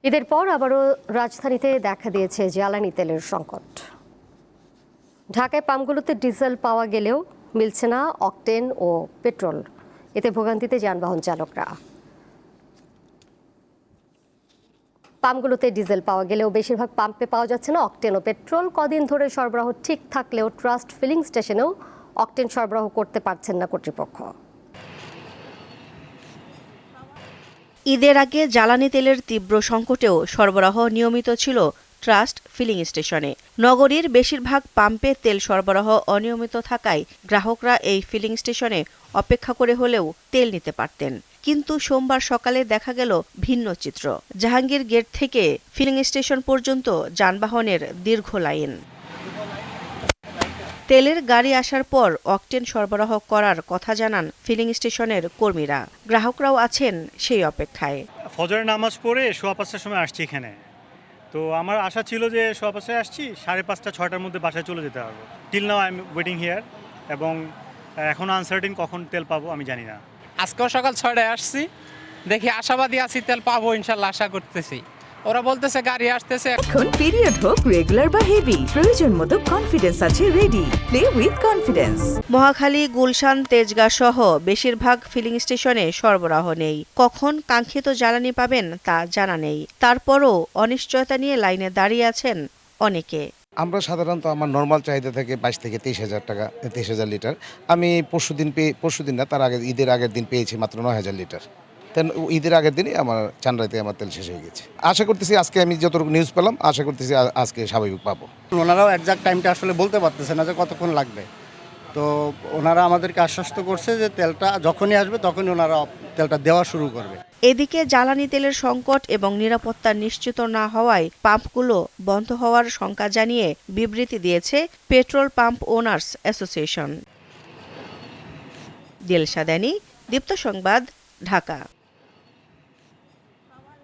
ঈদের পর আবারও রাজধানীতে দেখা দিয়েছে জ্বালানি তেলের সংকট। ঢাকায় পাম্পগুলোতে ডিজেল পাওয়া গেলেও মিলছে না অকটেন ও পেট্রোল। এতে ভোগান্তিতে যানবাহন চালকরা। পাম্পগুলোতে ডিজেল পাওয়া গেলেও বেশিরভাগ পাম্পে পাওয়া যাচ্ছে না অকটেন ও পেট্রোল। কদিন ধরে সরবরাহ ঠিক থাকলেও ট্রাস্ট ফিলিং স্টেশনেও অকটেন সরবরাহ করতে পারছেন না কর্তৃপক্ষ। ঈদের আগে জ্বালানি তেলের তীব্র সংকটেও সরবরাহ নিয়মিত ছিল ট্রাস্ট ফিলিং স্টেশনে। নগরীর বেশিরভাগ পাম্পে তেল সরবরাহ অনিয়মিত থাকায় গ্রাহকরা এই ফিলিং স্টেশনে অপেক্ষা করে হলেও তেল নিতে পারতেন। কিন্তু সোমবার সকালে দেখা গেল ভিন্ন চিত্র। জাহাঙ্গীর গেট থেকে ফিলিং স্টেশন পর্যন্ত যানবাহনের দীর্ঘ লাইন। তেলের গাড়ি আসার পর অকটেন সরবরাহ করার কথা জানান ফিলিং স্টেশনের কর্মীরা। গ্রাহকরাও আছেন সেই অপেক্ষায়। ফজরের নামাজ পড়ে 5:15টার সময় আসছি এখানে। তো আমার আশা ছিল যে 5:15টায় আসছি, 5:30 6টার মধ্যে বাসায় চলে যেতে পারবো। Till now I am waiting here, এবং এখন আনসার্টেন কখন তেল পাবো আমি জানি না। আজকেও সকাল 6টায় আসছি, দেখি আশাবাদী আছি তেল পাবো ইনশাল্লাহ, আশা করতেছি। ওরা বলতেছে গাড়ি আসতেছে। এখন পিরিয়ড হোক রেগুলার বা হেভি, প্রয়োজন মতো কনফিডেন্স আছে ready. Play with confidence. Mohakhali, Gulshan, Tejgaon সহ বেশিরভাগ ফিলিং স্টেশনে সরবরাহ নেই। কখন কাঙ্ক্ষিত জ্বালানি পাবেন তা জানা নেই। তারপরও অনিশ্চয়তা নিয়ে লাইনে দাঁড়িয়ে আছেন অনেকে। আমরা সাধারণত আমার নর্মাল চাহিদা থেকে 22 থেকে 23,000 টাকা, 23,000 লিটার। আমি পরশুদিন না, তার আগে ঈদের আগের দিন পেয়েছি মাত্র 9,000 লিটার। ঈদের আগের দিনই আমার চান্দ্রাইতে আমার তেল শেষ হয়ে গেছে। আশা করতেছি আজকে, আমি যতটুকু নিউজ পেলাম, আশা করতেছি আজকে স্বাভাবিক পাবো। ওনারাও একজাক্ট টাইমটা আসলে বলতে পারতেছে না যে কতক্ষণ লাগবে। তো ওনারা আমাদেরকে আশ্বস্ত করছে যে তেলটা যখনই আসবে তখনই ওনারা তেলটা দেওয়া শুরু করবে। এদিকে জ্বালানি তেলের সংকট এবং নিরাপত্তা নিশ্চিত না হওয়ায় পাম্পগুলো বন্ধ হওয়ার শঙ্কা জানিয়ে বিবৃতি দিয়েছে petrol pump owners association. Dilshan দানি, দীপ্ত সংবাদ, ঢাকা।